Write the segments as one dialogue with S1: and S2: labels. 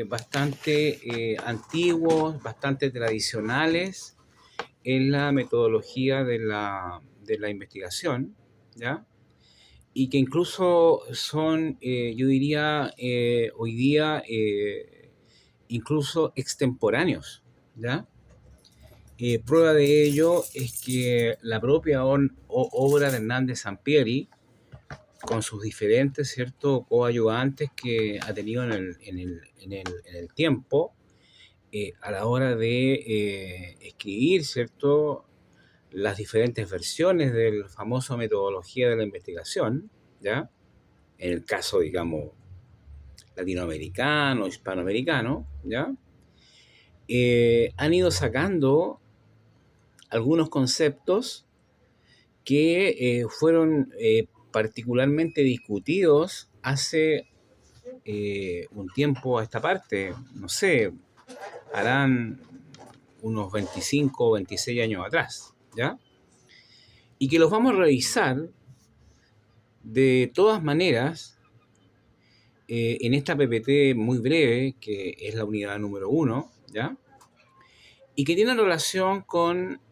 S1: bastante antiguos, bastante tradicionales en la metodología de la investigación, ¿ya? Y que incluso son, yo diría, hoy día, incluso extemporáneos, ¿ya? Prueba de ello es que la propia obra de Hernández Sampieri, con sus diferentes, ¿cierto?, coayudantes que ha tenido en el tiempo, a la hora de escribir, ¿cierto?, las diferentes versiones del famoso metodología de la investigación, ¿ya? En el caso, digamos, latinoamericano, hispanoamericano, ¿ya? Han ido sacando algunos conceptos que fueron particularmente discutidos hace un tiempo a esta parte, no sé, harán unos 25 o 26 años atrás, ¿ya? Y que los vamos a revisar de todas maneras en esta PPT muy breve, que es la unidad número 1, ¿ya? Y que tiene relación con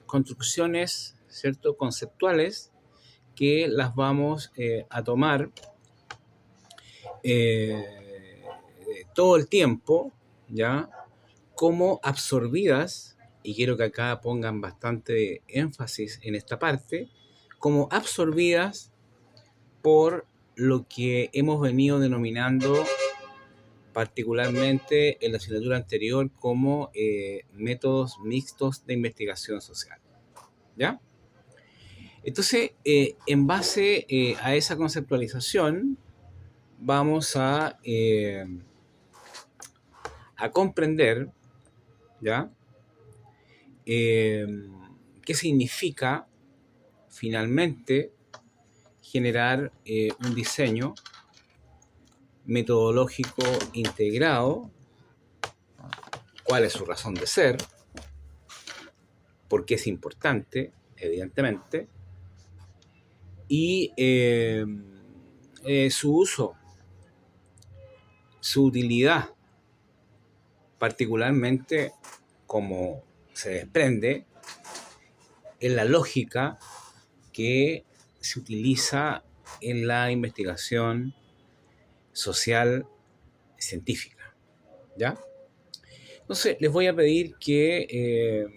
S1: construcciones, ¿cierto?, conceptuales que las vamos a tomar todo el tiempo, ¿ya?, como absorbidas, y quiero que acá pongan bastante énfasis en esta parte, como absorbidas por lo que hemos venido denominando particularmente en la asignatura anterior como métodos mixtos de investigación social, ¿ya? Entonces, en base a esa conceptualización, vamos a comprender, ¿ya?, qué significa finalmente generar un diseño metodológico integrado, cuál es su razón de ser, por qué es importante, evidentemente, y su uso, su utilidad, particularmente como se desprende en la lógica que se utiliza en la investigación social científica, ¿ya? Entonces, les voy a pedir que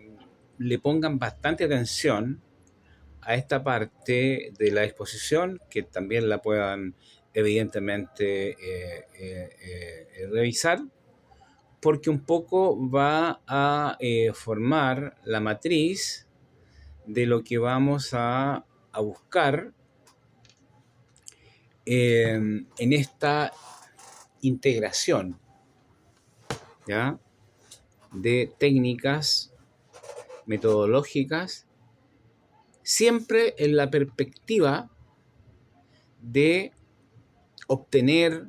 S1: le pongan bastante atención a esta parte de la exposición, que también la puedan evidentemente revisar, porque un poco va a formar la matriz de lo que vamos a buscar en esta integración, ¿ya?, de técnicas metodológicas, siempre en la perspectiva de obtener,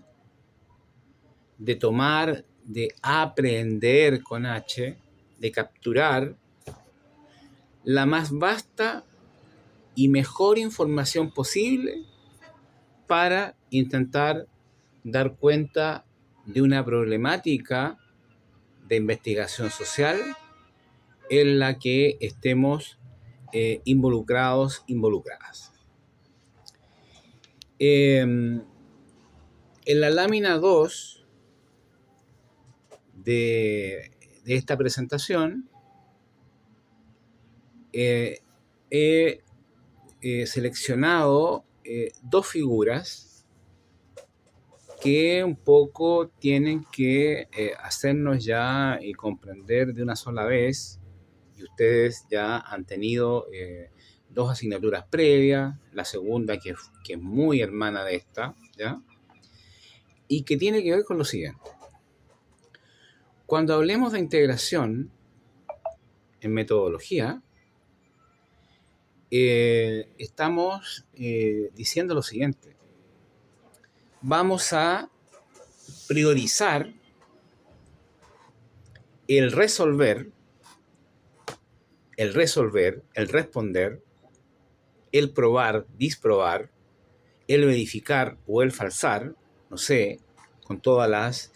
S1: de tomar, de aprender con H, de capturar la más vasta y mejor información posible para intentar dar cuenta de una problemática de investigación social en la que estemos involucradas. En la lámina 2 de esta presentación he seleccionado dos figuras que un poco tienen que hacernos ya y comprender de una sola vez, y ustedes ya han tenido dos asignaturas previas, la segunda que es muy hermana de esta, ¿ya?, y que tiene que ver con lo siguiente. Cuando hablemos de integración en metodología, estamos diciendo lo siguiente. Vamos a priorizar el resolver, el responder, el probar, disprobar, el verificar o el falsar, no sé, con todas las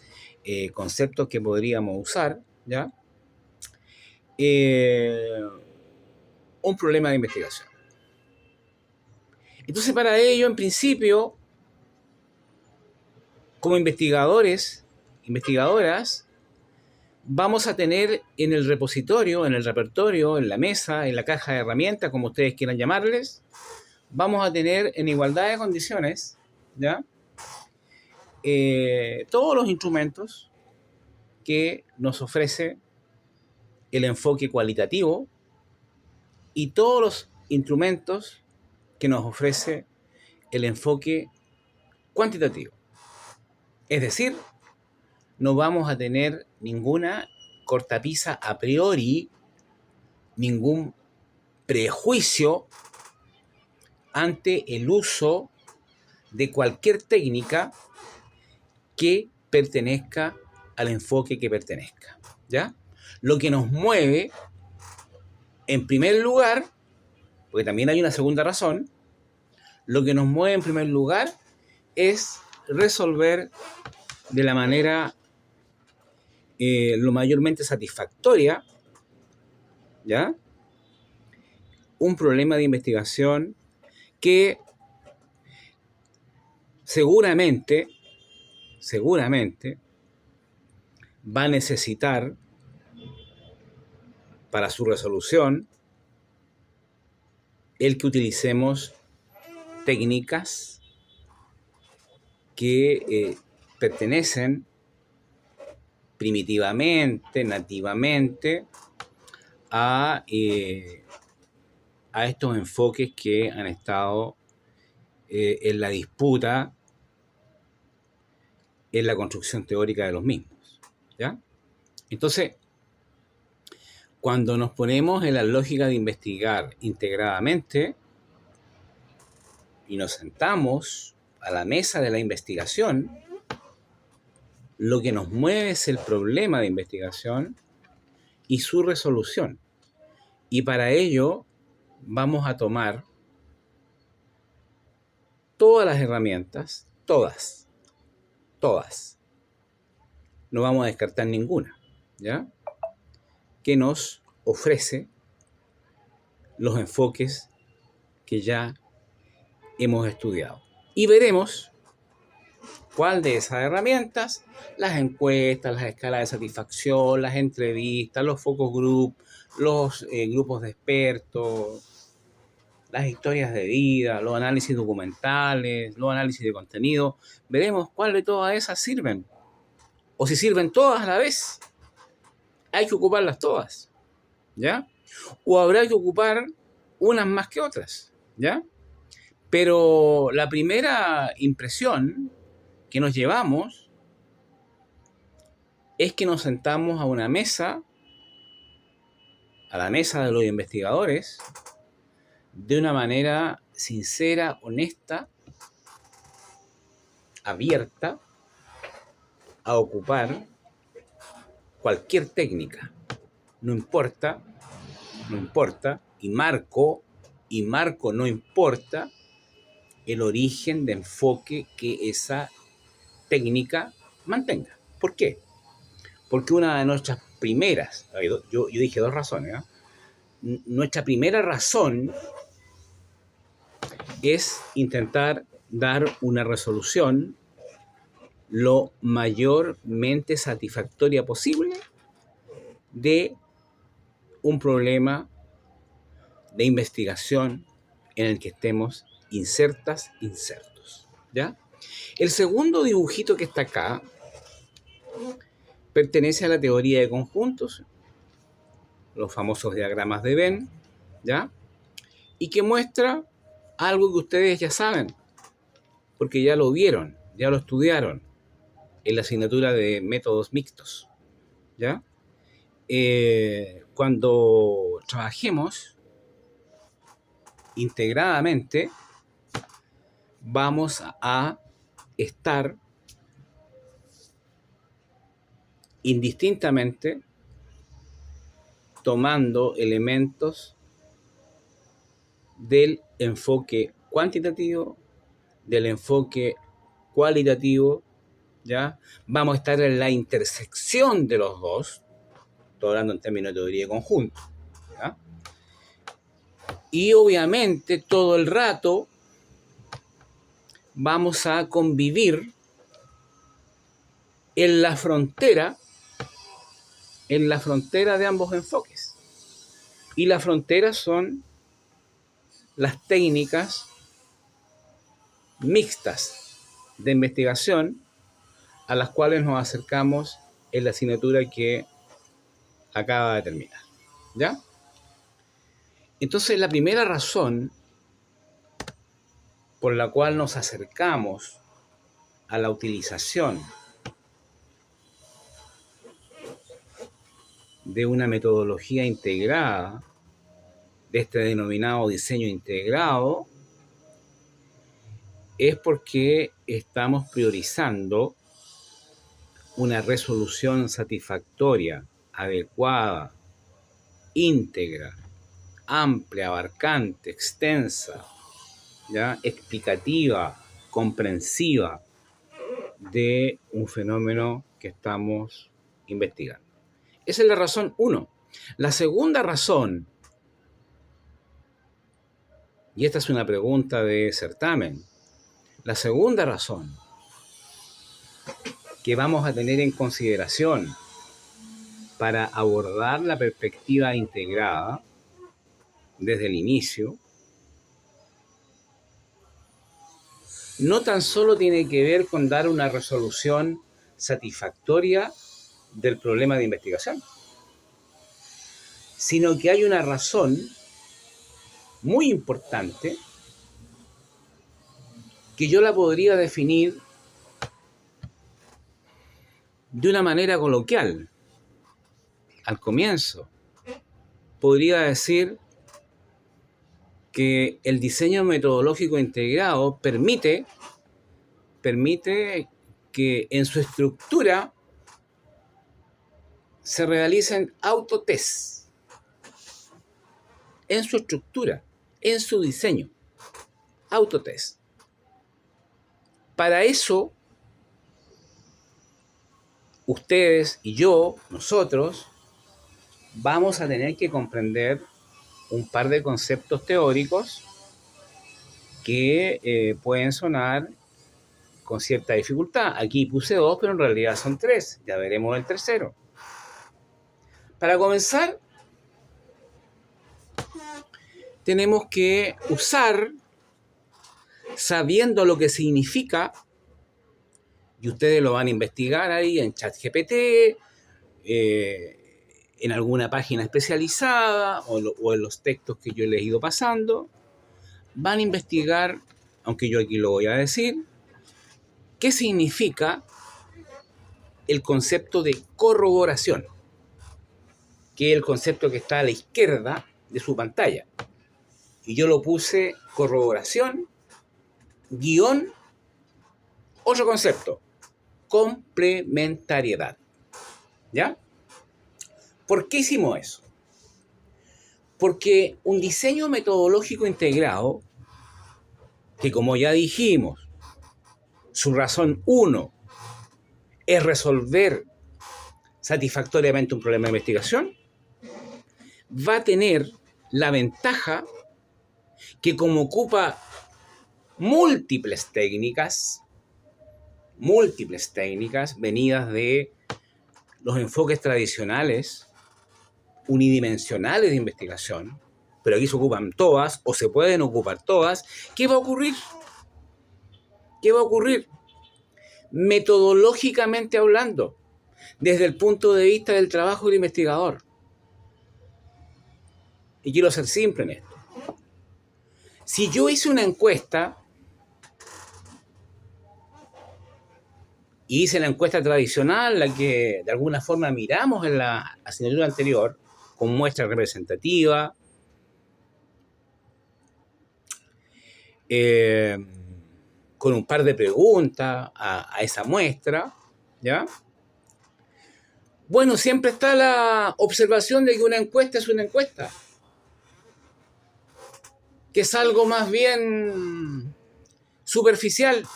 S1: conceptos que podríamos usar, ¿ya? Un problema de investigación. Entonces, para ello, en principio, como investigadores, investigadoras, vamos a tener en el repositorio, en el repertorio, en la mesa, en la caja de herramientas, como ustedes quieran llamarles, vamos a tener en igualdad de condiciones, ¿ya? Todos los instrumentos que nos ofrece el enfoque cualitativo y todos los instrumentos que nos ofrece el enfoque cuantitativo. Es decir, no vamos a tener ninguna cortapisa a priori, ningún prejuicio ante el uso de cualquier técnica que pertenezca al enfoque que pertenezca, ¿ya? Lo que nos mueve, en primer lugar, porque también hay una segunda razón, lo que nos mueve en primer lugar es resolver de la manera lo mayormente satisfactoria, ¿ya? Un problema de investigación que seguramente va a necesitar para su resolución el que utilicemos técnicas que pertenecen primitivamente, nativamente, a estos enfoques que han estado en la disputa, en la construcción teórica de los mismos, ¿ya? Entonces, cuando nos ponemos en la lógica de investigar integradamente y nos sentamos a la mesa de la investigación, lo que nos mueve es el problema de investigación y su resolución. Y para ello vamos a tomar todas las herramientas, todas, no vamos a descartar ninguna, ¿ya? Que nos ofrece los enfoques que ya hemos estudiado. Y veremos cuál de esas herramientas, las encuestas, las escalas de satisfacción, las entrevistas, los focus group, los grupos de expertos, las historias de vida, los análisis documentales, los análisis de contenido, veremos cuál de todas esas sirven. O si sirven todas a la vez, hay que ocuparlas todas, ¿ya? O habrá que ocupar unas más que otras, ¿ya? Pero la primera impresión que nos llevamos es que nos sentamos a una mesa, a la mesa de los investigadores, de una manera sincera, honesta, abierta, a ocupar cualquier técnica. No importa, y marco no importa el origen de enfoque que esa técnica mantenga. ¿Por qué? Porque una de nuestras primeras, yo dije dos razones, ¿eh? Nuestra primera razón es intentar dar una resolución lo mayormente satisfactoria posible de un problema de investigación en el que estemos insertos, ¿ya? El segundo dibujito que está acá pertenece a la teoría de conjuntos, los famosos diagramas de Venn, ¿ya? Y que muestra algo que ustedes ya saben, porque ya lo vieron, ya lo estudiaron en la asignatura de métodos mixtos, ¿ya? Cuando trabajemos integradamente, vamos a estar indistintamente tomando elementos del enfoque cuantitativo, del enfoque cualitativo ¿ya? Vamos a estar en la intersección de los dos, estoy hablando en términos de teoría de conjunto, ¿ya? Y obviamente todo el rato vamos a convivir en la frontera de ambos enfoques. Y la frontera son las técnicas mixtas de investigación a las cuales nos acercamos en la asignatura que acaba de terminar, ¿ya? Entonces, la primera razón por la cual nos acercamos a la utilización de una metodología integrada, de este denominado diseño integrado, es porque estamos priorizando una resolución satisfactoria, adecuada, íntegra, amplia, abarcante, extensa, ¿ya? Explicativa, comprensiva de un fenómeno que estamos investigando. Esa es la razón 1. La segunda razón, y esta es una pregunta de certamen, la segunda razón que vamos a tener en consideración para abordar la perspectiva integrada desde el inicio, no tan solo tiene que ver con dar una resolución satisfactoria del problema de investigación, sino que hay una razón muy importante que yo la podría definir de una manera coloquial. Al comienzo, podría decir que el diseño metodológico integrado permite que en su estructura se realicen autotests, en su estructura, en su diseño, autotest. Para eso, ustedes y yo, nosotros, vamos a tener que comprender un par de conceptos teóricos que pueden sonar con cierta dificultad. Aquí puse 2, pero en realidad son 3. Ya veremos el tercero. Para comenzar, tenemos que usar, sabiendo lo que significa, y ustedes lo van a investigar ahí en ChatGPT, en alguna página especializada o en los textos que yo les he ido pasando, van a investigar, aunque yo aquí lo voy a decir, qué significa el concepto de corroboración, que es el concepto que está a la izquierda de su pantalla. Y yo lo puse corroboración, guión, otro concepto, complementariedad. ¿Ya? ¿Por qué hicimos eso? Porque un diseño metodológico integrado, que como ya dijimos, su razón 1 es resolver satisfactoriamente un problema de investigación, va a tener la ventaja que como ocupa múltiples técnicas venidas de los enfoques tradicionales, unidimensionales de investigación, pero aquí se ocupan todas o se pueden ocupar todas. ¿Qué va a ocurrir? ¿Qué va a ocurrir? Metodológicamente hablando, desde el punto de vista del trabajo del investigador. Y quiero ser simple en esto. Si yo hice una encuesta, y hice la encuesta tradicional, la que de alguna forma miramos en la asignatura anterior, con muestra representativa, con un par de preguntas a esa muestra, ¿ya? Bueno, siempre está la observación de que una encuesta es una encuesta, que es algo más bien superficial,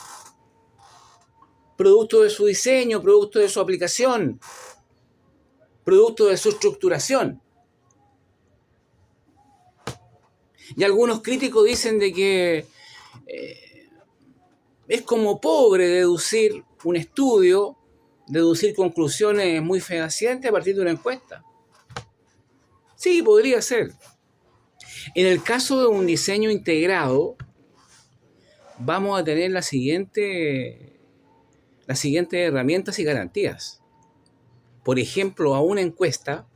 S1: producto de su diseño, producto de su aplicación, producto de su estructuración. Y algunos críticos dicen de que es como pobre deducir un estudio, deducir conclusiones muy fehacientes a partir de una encuesta. Sí, podría ser. En el caso de un diseño integrado, vamos a tener las siguientes herramientas y garantías. Por ejemplo, a una encuesta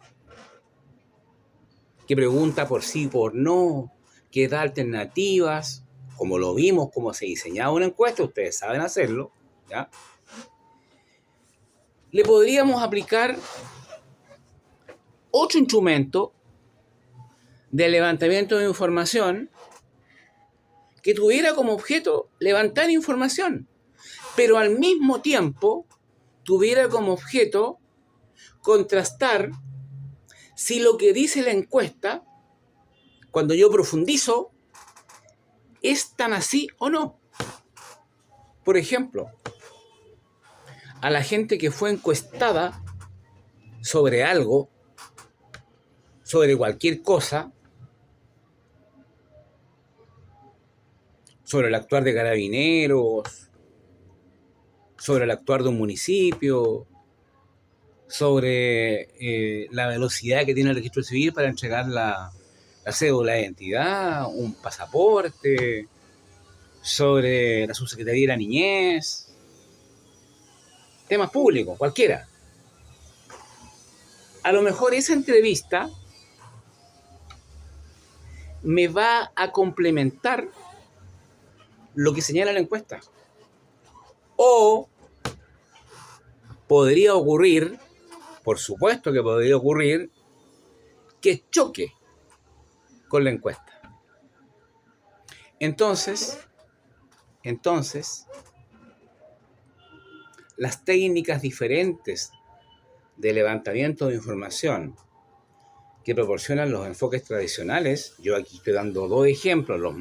S1: que pregunta por sí, por no, que da alternativas, como lo vimos, como se diseñaba una encuesta, ustedes saben hacerlo, ¿ya? Le podríamos aplicar otro instrumento de levantamiento de información que tuviera como objeto levantar información, pero al mismo tiempo tuviera como objeto contrastar si lo que dice la encuesta, cuando yo profundizo, es tan así o no. Por ejemplo, a la gente que fue encuestada sobre algo, sobre cualquier cosa, sobre el actuar de carabineros, sobre el actuar de un municipio, sobre la velocidad que tiene el registro civil para entregar la cédula de identidad, un pasaporte, sobre la subsecretaría de la niñez, temas públicos, cualquiera. A lo mejor esa entrevista me va a complementar lo que señala la encuesta. O podría ocurrir, por supuesto que podría ocurrir, que choque con la encuesta. Entonces, las técnicas diferentes de levantamiento de información que proporcionan los enfoques tradicionales, yo aquí estoy dando dos ejemplos, los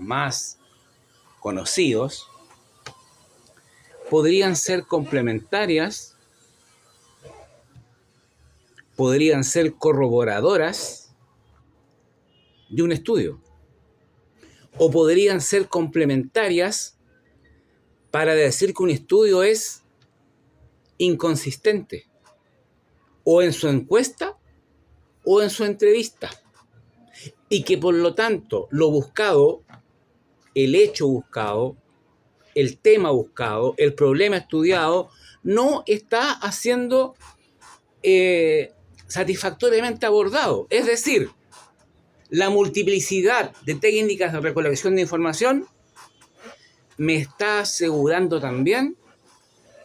S1: más conocidos, podrían ser complementarias, podrían ser corroboradoras de un estudio, o podrían ser complementarias para decir que un estudio es inconsistente, o en su encuesta o en su entrevista, y que por lo tanto lo buscado, el hecho buscado, el tema buscado, el problema estudiado, no está haciendo satisfactoriamente abordado. Es decir, la multiplicidad de técnicas de recolección de información me está asegurando también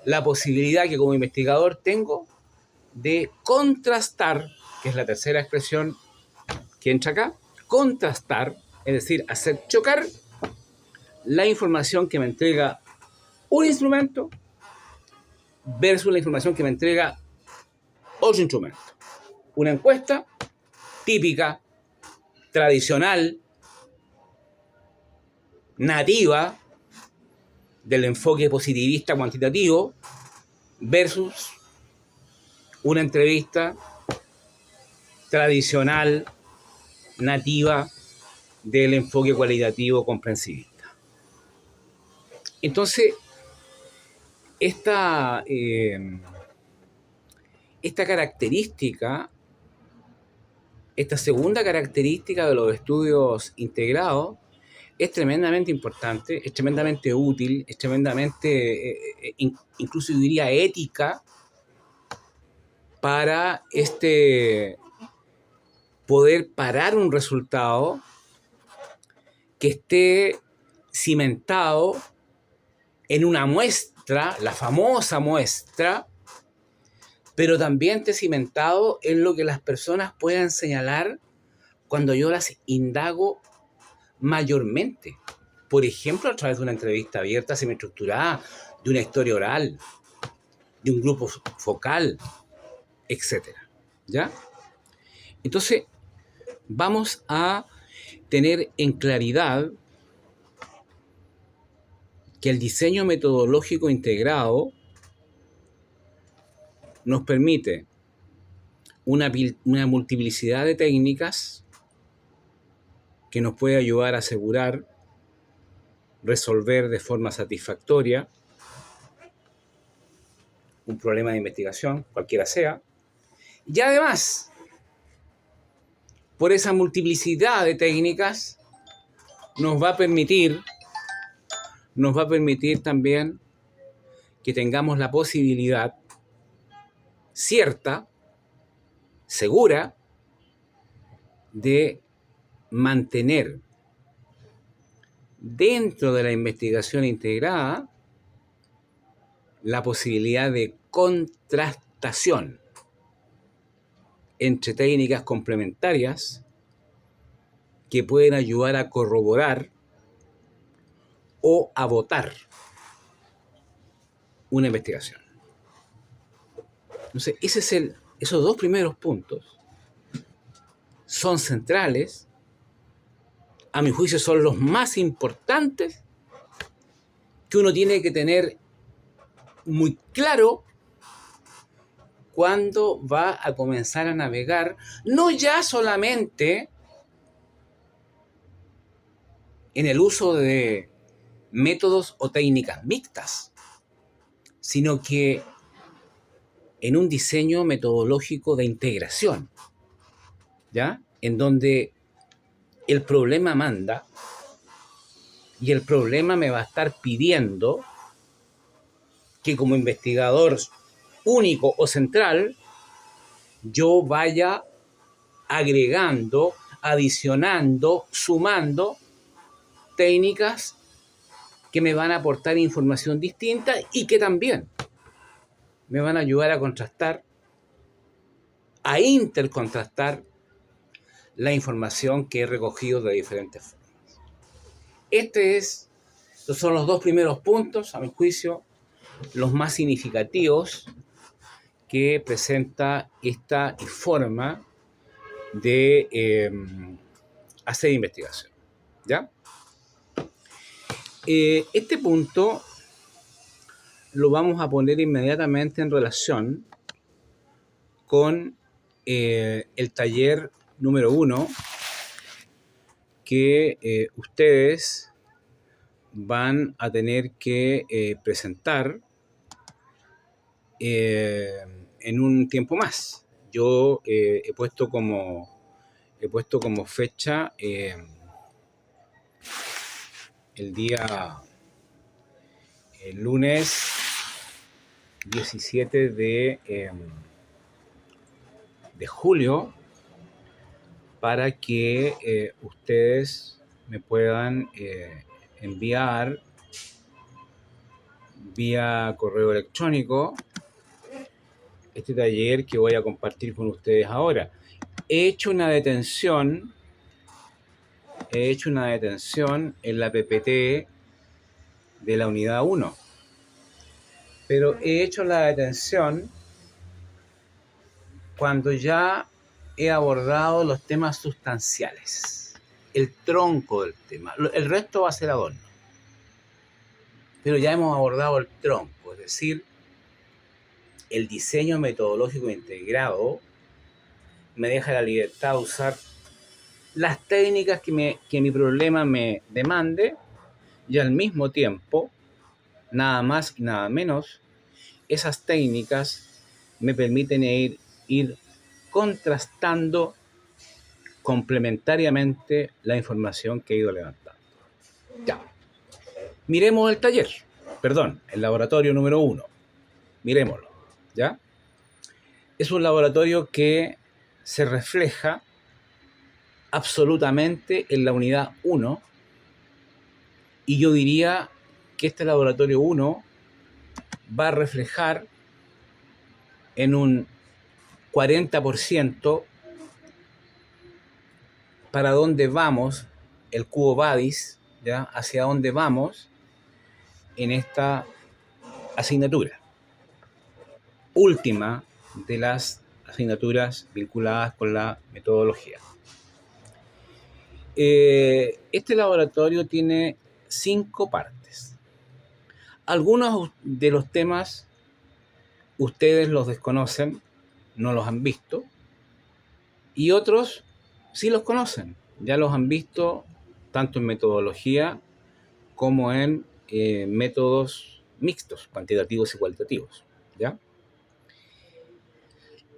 S1: la posibilidad que como investigador tengo de contrastar, que es la tercera expresión que entra acá, contrastar, es decir, hacer chocar la información que me entrega un instrumento versus la información que me entrega otro instrumento. Una encuesta típica, tradicional, nativa del enfoque positivista cuantitativo versus una entrevista tradicional, nativa del enfoque cualitativo comprensivista. Entonces, esta característica, esta segunda característica de los estudios integrados es tremendamente importante, es tremendamente útil, es tremendamente, incluso yo diría ética, para poder parar un resultado que esté cimentado en una muestra, la famosa muestra, pero también esté cimentado en lo que las personas puedan señalar cuando yo las indago mayormente. Por ejemplo, a través de una entrevista abierta, semiestructurada, de una historia oral, de un grupo focal, etcétera. ¿Ya? Entonces, vamos a tener en claridad que el diseño metodológico integrado nos permite una multiplicidad de técnicas que nos puede ayudar a asegurar resolver de forma satisfactoria un problema de investigación, cualquiera sea, y además, por esa multiplicidad de técnicas, nos va a permitir también que tengamos la posibilidad cierta, segura, de mantener dentro de la investigación integrada la posibilidad de contrastación entre técnicas complementarias que pueden ayudar a corroborar o a votar una investigación. Entonces, esos dos primeros puntos son centrales, a mi juicio son los más importantes que uno tiene que tener muy claro cuando va a comenzar a navegar, no ya solamente en el uso de métodos o técnicas mixtas, sino que en un diseño metodológico de integración, ¿ya? En donde el problema manda y el problema me va a estar pidiendo que como investigador único o central yo vaya agregando, adicionando, sumando técnicas que me van a aportar información distinta y que también me van a ayudar a contrastar, a intercontrastar la información que he recogido de diferentes formas. Estos son los dos primeros puntos, a mi juicio, los más significativos que presenta esta forma de hacer investigación, ¿ya? Este punto lo vamos a poner inmediatamente en relación con el taller número 1 que ustedes van a tener que presentar en un tiempo más. Yo he puesto como fecha el lunes 17 de julio para que ustedes me puedan enviar vía correo electrónico este taller que voy a compartir con ustedes ahora. He hecho una detención en la PPT de la unidad 1, pero he hecho la detención cuando ya he abordado los temas sustanciales, el tronco del tema. El resto va a ser adorno, pero ya hemos abordado el tronco, es decir, el diseño metodológico integrado me deja la libertad de usar las técnicas que mi problema me demande y al mismo tiempo, nada más y nada menos, esas técnicas me permiten ir contrastando complementariamente la información que he ido levantando. Ya. Miremos el laboratorio número 1. Miremoslo, ¿ya? Es un laboratorio que se refleja absolutamente en la unidad 1 y yo diría que este laboratorio 1 va a reflejar en un 40% para dónde vamos, el cubo Badis, ¿ya? Hacia dónde vamos en esta asignatura. Última de las asignaturas vinculadas con la metodología. Este laboratorio tiene 5 partes. Algunos de los temas ustedes los desconocen, no los han visto, y otros sí los conocen, ya los han visto tanto en metodología como en métodos mixtos, cuantitativos y cualitativos, ¿ya?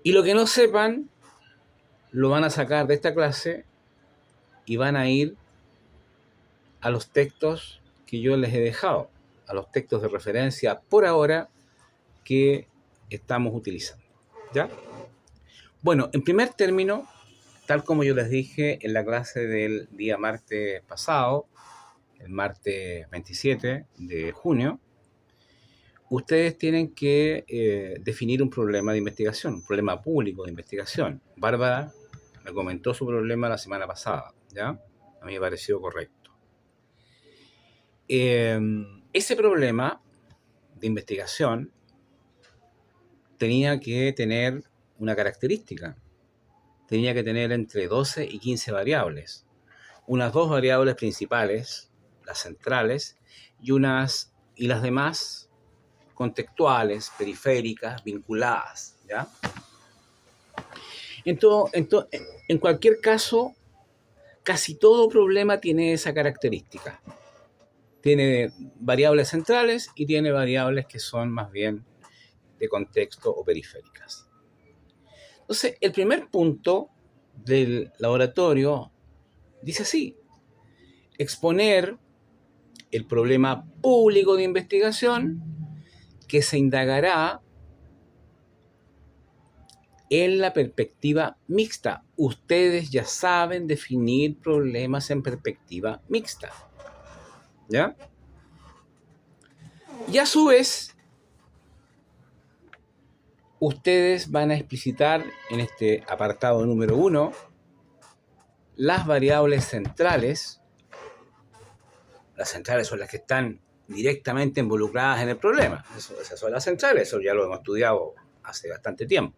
S1: Y lo que no sepan, lo van a sacar de esta clase y van a ir a los textos que yo les he dejado, a los textos de referencia por ahora que estamos utilizando, ¿ya? Bueno, en primer término, tal como yo les dije en la clase del día martes pasado, el martes 27 de junio, ustedes tienen que definir un problema de investigación, un problema público de investigación. Bárbara me comentó su problema la semana pasada, ¿ya? A mí me pareció correcto. Ese problema de investigación tenía que tener una característica. Tenía que tener entre 12 y 15 variables. Unas 2 variables principales, las centrales, y las demás contextuales, periféricas, vinculadas, ¿ya? En cualquier caso, casi todo problema tiene esa característica. Tiene variables centrales y tiene variables que son más bien de contexto o periféricas. Entonces, el primer punto del laboratorio dice así: exponer el problema público de investigación que se indagará en la perspectiva mixta. Ustedes ya saben definir problemas en perspectiva mixta, ¿ya? Y a su vez, ustedes van a explicitar en este apartado número 1 las variables centrales. Las centrales son las que están directamente involucradas en el problema. Esas son las centrales, eso ya lo hemos estudiado hace bastante tiempo.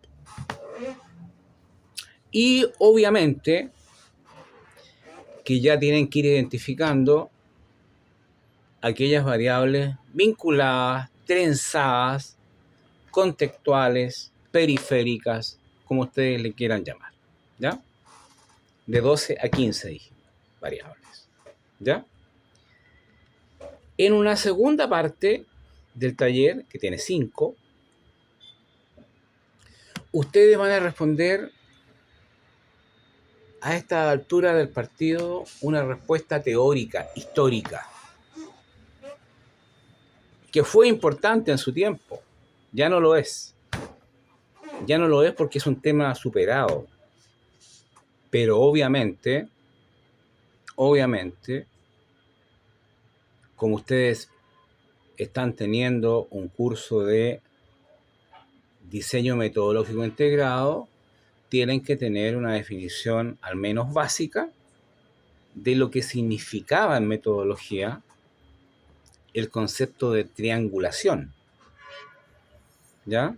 S1: Y obviamente que ya tienen que ir identificando aquellas variables vinculadas, trenzadas, contextuales, periféricas, como ustedes le quieran llamar, ¿ya? De 12 a 15 dije, variables, ¿ya? En una segunda parte del taller, que tiene 5, ustedes van a responder a esta altura del partido una respuesta teórica, histórica, que fue importante en su tiempo. Ya no lo es. Ya no lo es porque es un tema superado. Pero obviamente, como ustedes están teniendo un curso de diseño metodológico integrado, tienen que tener una definición al menos básica de lo que significaba en metodología el concepto de triangulación, ¿ya?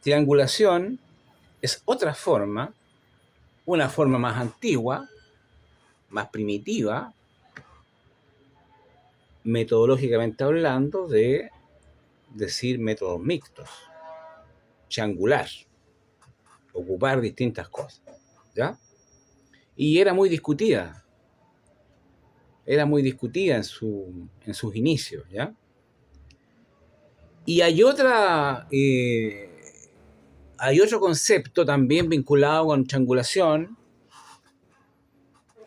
S1: Triangulación es otra forma, una forma más antigua, más primitiva, metodológicamente hablando, de decir métodos mixtos, triangular, ocupar distintas cosas, ¿ya? Y era muy discutida en sus inicios, ¿ya? Y hay otro concepto también vinculado con triangulación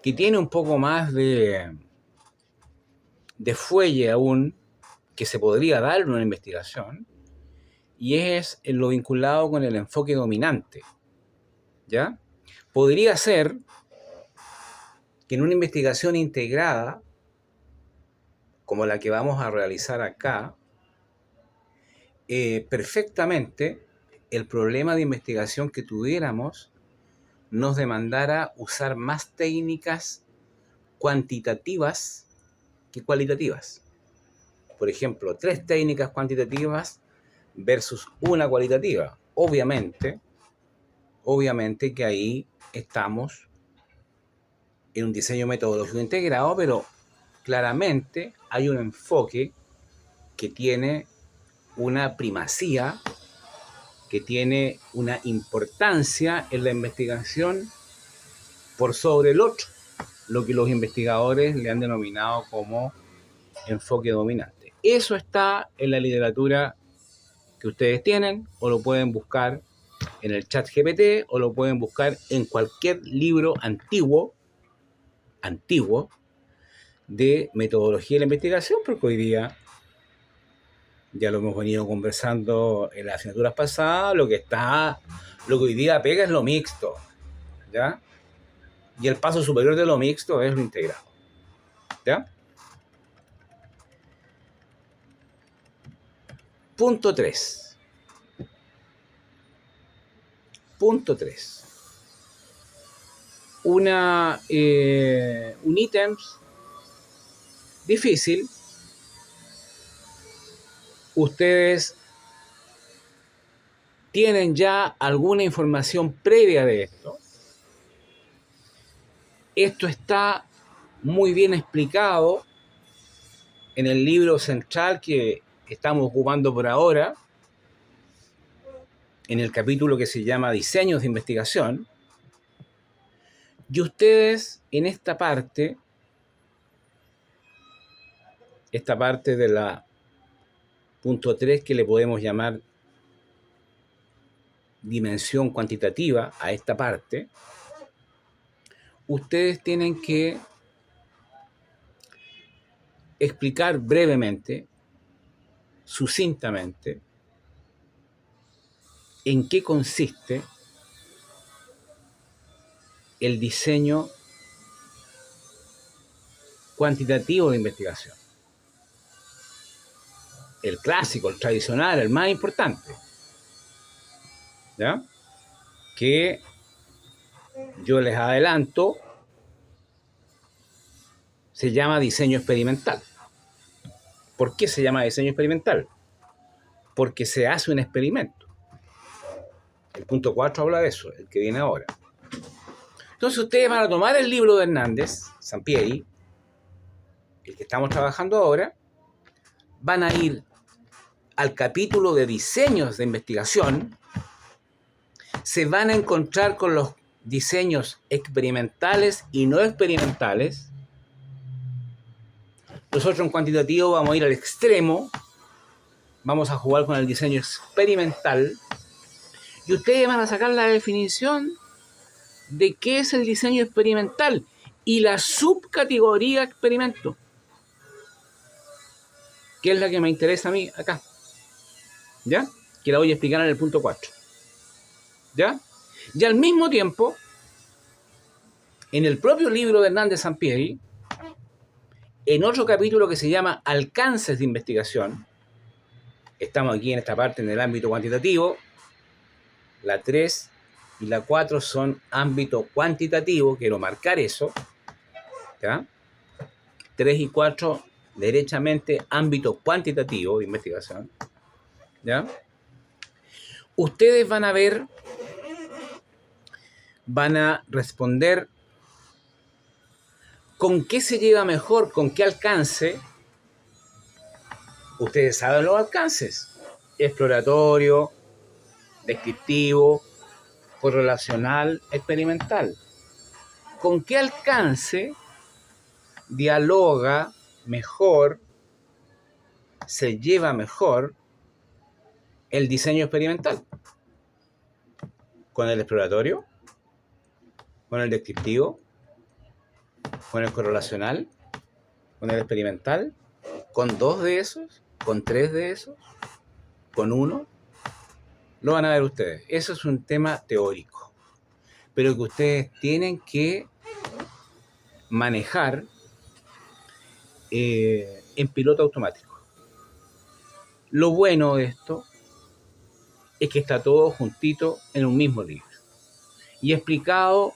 S1: que tiene un poco más de fuelle aún, que se podría dar en una investigación, y es en lo vinculado con el enfoque dominante, ¿ya? Podría ser que en una investigación integrada, como la que vamos a realizar acá, perfectamente el problema de investigación que tuviéramos nos demandara usar más técnicas cuantitativas que cualitativas. Por ejemplo, 3 técnicas cuantitativas versus una cualitativa. Obviamente que ahí estamos en un diseño metodológico integrado, pero claramente hay un enfoque que tiene una primacía, que tiene una importancia en la investigación por sobre el otro, lo que los investigadores le han denominado como enfoque dominante. Eso está en la literatura que ustedes tienen, o lo pueden buscar en el chat GPT, o lo pueden buscar en cualquier libro antiguo de metodología de la investigación, porque hoy día, ya lo hemos venido conversando en las asignaturas pasadas, lo que hoy día pega es lo mixto, ¿ya? Y el paso superior de lo mixto es lo integrado, ¿ya? Punto 3. Un ítem difícil. Ustedes tienen ya alguna información previa de esto. Esto está muy bien explicado en el libro central que estamos ocupando por ahora, en el capítulo que se llama Diseños de Investigación. Y ustedes en esta parte de la punto 3, que le podemos llamar dimensión cuantitativa a esta parte, ustedes tienen que explicar brevemente, sucintamente, en qué consiste el diseño cuantitativo de investigación. El clásico, el tradicional, el más importante, ¿ya? Que yo les adelanto, se llama diseño experimental. ¿Por qué se llama diseño experimental? Porque se hace un experimento. El punto 4 habla de eso, el que viene ahora. Entonces ustedes van a tomar el libro de Hernández, Sampieri, el que estamos trabajando ahora, van a ir al capítulo de diseños de investigación, se van a encontrar con los diseños experimentales y no experimentales. Nosotros en cuantitativo vamos a ir al extremo, vamos a jugar con el diseño experimental, y ustedes van a sacar la definición de qué es el diseño experimental y la subcategoría experimento, que es la que me interesa a mí acá, ¿ya? Que la voy a explicar en el punto 4, ¿ya? Y al mismo tiempo, en el propio libro de Hernández Sampieri, en otro capítulo que se llama Alcances de Investigación, estamos aquí en esta parte en el ámbito cuantitativo, la 3 y la 4 son ámbito cuantitativo, quiero marcar eso, ¿ya? 3 y 4 derechamente ámbito cuantitativo de investigación, ¿ya? Ustedes van a ver, van a responder con qué se lleva mejor, con qué alcance. Ustedes saben los alcances: exploratorio, descriptivo, correlacional, experimental. ¿Con qué alcance dialoga mejor, se lleva mejor el diseño experimental? ¿Con el exploratorio? ¿Con el descriptivo? ¿Con el correlacional? ¿Con el experimental? ¿Con 2 de esos? ¿Con 3 de esos? ¿Con 1? Lo van a ver ustedes. Eso es un tema teórico, pero que ustedes tienen que manejar en piloto automático. Lo bueno de esto es que está todo juntito en un mismo libro y explicado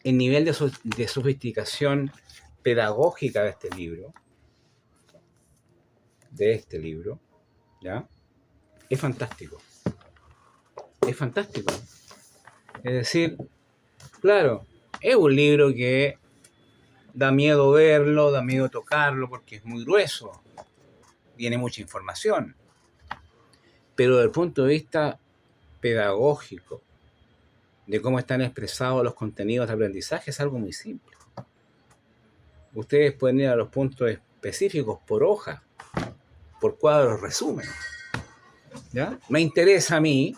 S1: el nivel de sofisticación pedagógica de este libro, ¿ya? Es fantástico. Es fantástico. Es decir, claro, es un libro que Da miedo verlo, da miedo tocarlo porque es muy grueso, tiene mucha información. Pero desde el punto de vista pedagógico, de cómo están expresados los contenidos de aprendizaje, es algo muy simple. Ustedes pueden ir a los puntos específicos por hoja, por cuadros resumen. ¿Ya? Me interesa a mí,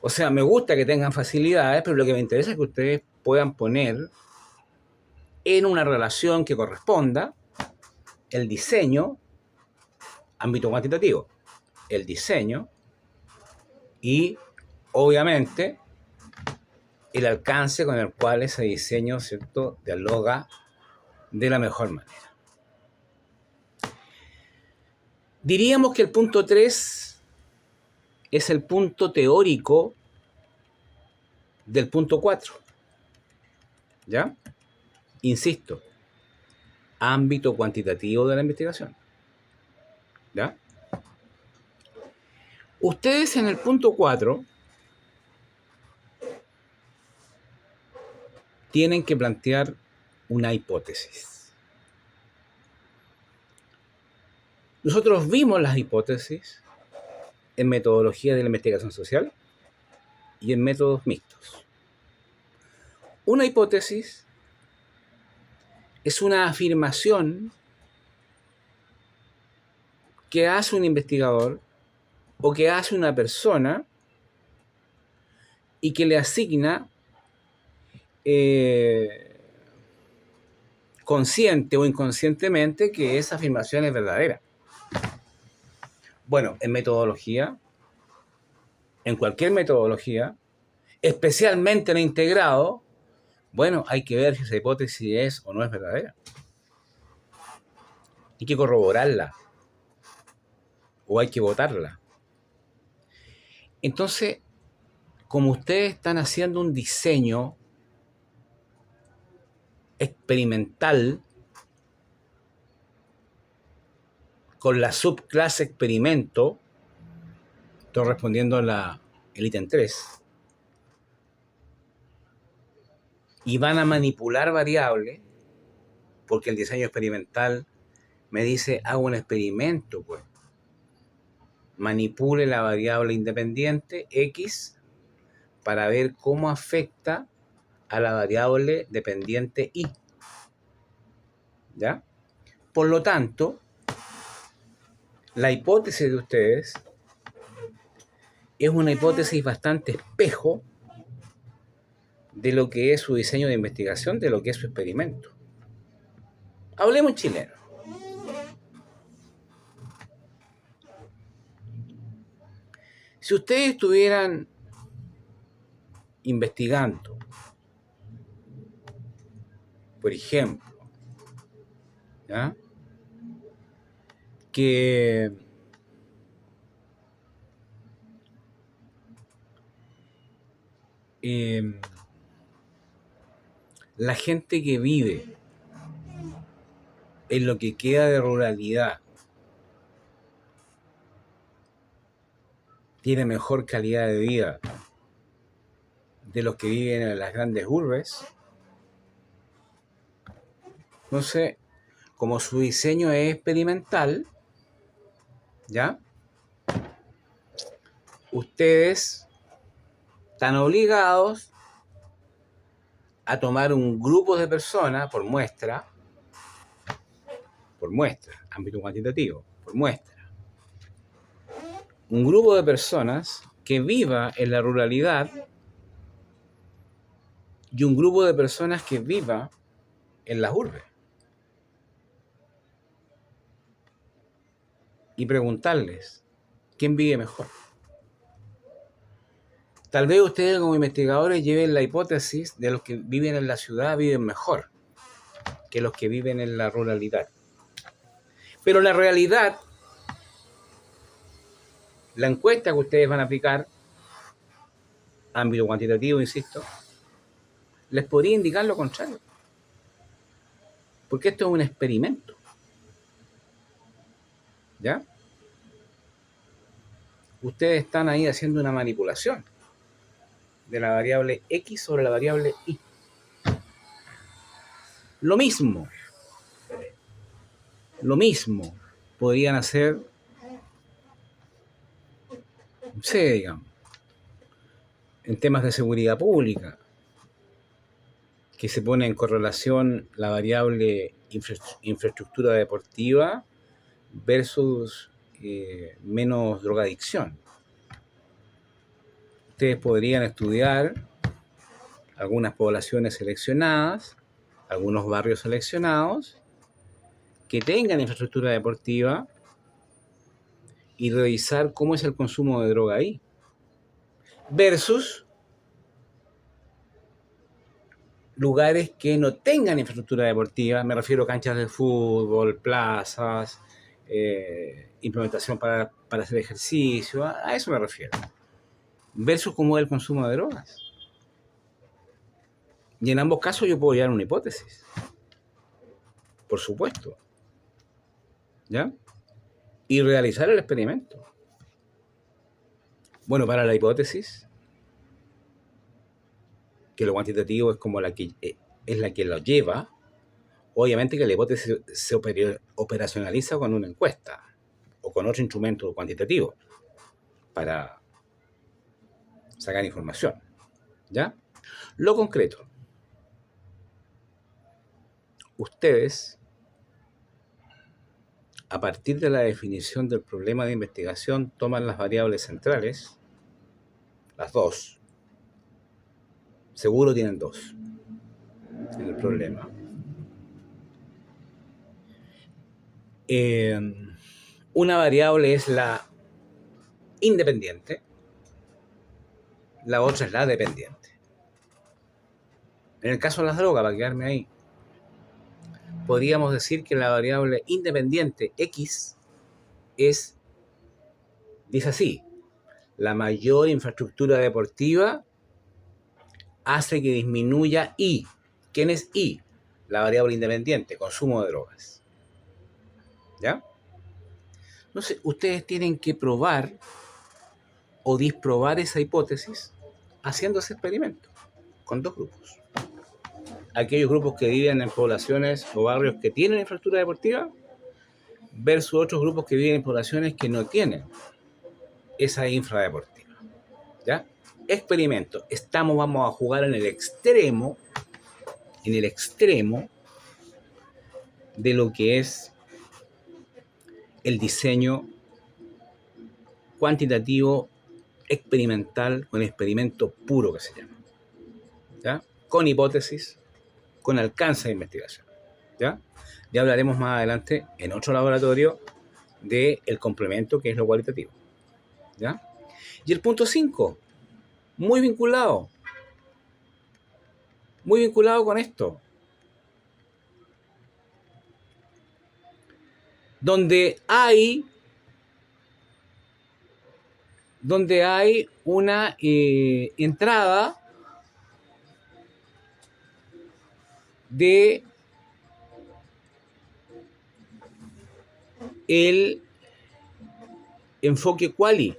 S1: o sea, me gusta que tengan facilidades, pero lo que me interesa es que ustedes puedan poner en una relación que corresponda el diseño, ámbito cuantitativo, el diseño y, obviamente, el alcance con el cual ese diseño, ¿cierto?, dialoga de la mejor manera. Diríamos que el punto 3 es el punto teórico del punto 4. ¿Ya? Insisto, ámbito cuantitativo de la investigación. ¿Ya? Ustedes en el punto 4 tienen que plantear una hipótesis. Nosotros vimos las hipótesis en metodología de la investigación social y en métodos mixtos. Una hipótesis es una afirmación que hace un investigador o que hace una persona y que le asigna consciente o inconscientemente que esa afirmación es verdadera. Bueno, en metodología, en cualquier metodología, especialmente en integrado, bueno, hay que ver si esa hipótesis es o no es verdadera. Hay que corroborarla o hay que votarla. Entonces, como ustedes están haciendo un diseño experimental con la subclase experimento, estoy respondiendo a el ítem 3, y van a manipular variables, porque el diseño experimental me dice, hago un experimento, pues. Manipule la variable independiente X para ver cómo afecta a la variable dependiente Y. ¿Ya? Por lo tanto, la hipótesis de ustedes es una hipótesis bastante espejo de lo que es su diseño de investigación, de lo que es su experimento. Hablemos en chileno. Si ustedes estuvieran investigando, por ejemplo, ¿ya?, que la gente que vive en lo que queda de ruralidad tiene mejor calidad de vida de los que viven en las grandes urbes, entonces, como su diseño es experimental, ¿ya?, ustedes están obligados a tomar un grupo de personas por muestra, ámbito cuantitativo, por muestra, un grupo de personas que viva en la ruralidad y un grupo de personas que viva en las urbes. Y preguntarles, ¿quién vive mejor? Tal vez ustedes como investigadores lleven la hipótesis de los que viven en la ciudad viven mejor que los que viven en la ruralidad. Pero la realidad, la encuesta que ustedes van a aplicar, ámbito cuantitativo, insisto, les podría indicar lo contrario. Porque esto es un experimento. ¿Ya? Ustedes están ahí haciendo una manipulación de la variable X sobre la variable Y. Lo mismo, lo mismo podrían hacer, no sé, digamos, en temas de seguridad pública, que se pone en correlación la variable infraestructura deportiva versus menos drogadicción. Ustedes podrían estudiar algunas poblaciones seleccionadas, algunos barrios seleccionados, que tengan infraestructura deportiva y revisar cómo es el consumo de droga ahí, versus lugares que no tengan infraestructura deportiva, me refiero a canchas de fútbol, plazas, implementación para hacer ejercicio, a eso me refiero, versus cómo es el consumo de drogas. Y en ambos casos yo puedo llevar una hipótesis, por supuesto, ¿ya? Y realizar el experimento. Bueno, para la hipótesis, que lo cuantitativo es como es la que lo lleva, obviamente que la hipótesis se operacionaliza con una encuesta o con otro instrumento cuantitativo para sacar información, ¿ya? Lo concreto. Ustedes, a partir de la definición del problema de investigación, toman las variables centrales, las dos. Seguro tienen dos en el problema. Una variable es la independiente, la otra es la dependiente. En el caso de las drogas, para quedarme ahí, podríamos decir que la variable independiente X dice así: la mayor infraestructura deportiva hace que disminuya Y. ¿Quién es Y? La variable independiente, consumo de drogas. ¿Ya? Entonces, ustedes tienen que probar o disprobar esa hipótesis haciendo ese experimento con dos grupos. Aquellos grupos que viven en poblaciones o barrios que tienen infraestructura deportiva versus otros grupos que viven en poblaciones que no tienen esa infra deportiva. ¿Ya? Experimento. Vamos a jugar en el extremo de lo que es el diseño cuantitativo experimental, con experimento puro que se llama, ¿ya? Con hipótesis, con alcance de investigación, ¿ya? Ya hablaremos más adelante en otro laboratorio del complemento, que es lo cualitativo, ¿ya? Y el punto 5, muy vinculado con esto, donde hay una entrada de el enfoque quali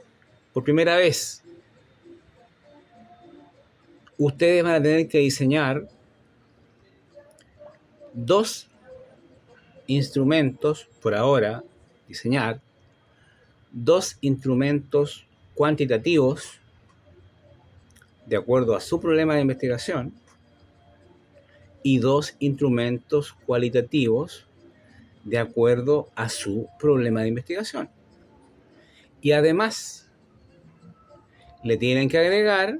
S1: por primera vez. Ustedes van a tener que diseñar dos instrumentos, por ahora, dos instrumentos cuantitativos de acuerdo a su problema de investigación y dos instrumentos cualitativos de acuerdo a su problema de investigación. Y además, le tienen que agregar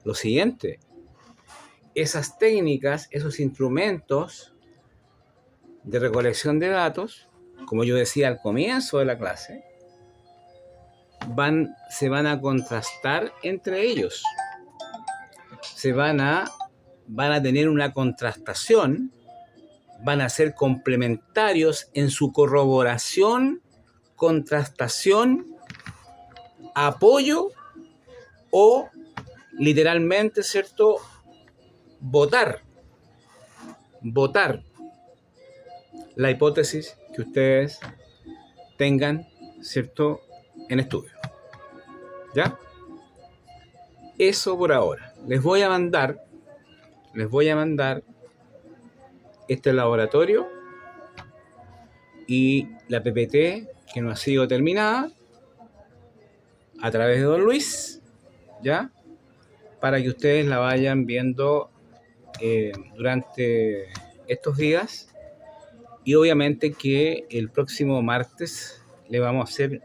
S1: lo siguiente: esas técnicas, esos instrumentos de recolección de datos, como yo decía al comienzo de la clase, se van a contrastar entre ellos. Van a tener una contrastación, van a ser complementarios en su corroboración, contrastación, apoyo o literalmente, ¿cierto?, votar la hipótesis que ustedes tengan, ¿cierto?, en estudio. ¿Ya? Eso por ahora. Les voy a mandar este laboratorio y la PPT que no ha sido terminada a través de don Luis, ¿ya? Para que ustedes la vayan viendo durante estos días. Y obviamente que el próximo martes le vamos a hacer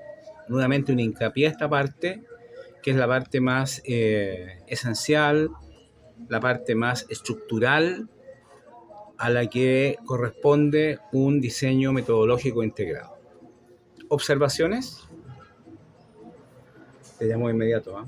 S1: nuevamente un hincapié a esta parte, que es la parte más esencial, la parte más estructural, a la que corresponde un diseño metodológico integrado. ¿Observaciones? Te llamo de inmediato, ¿eh?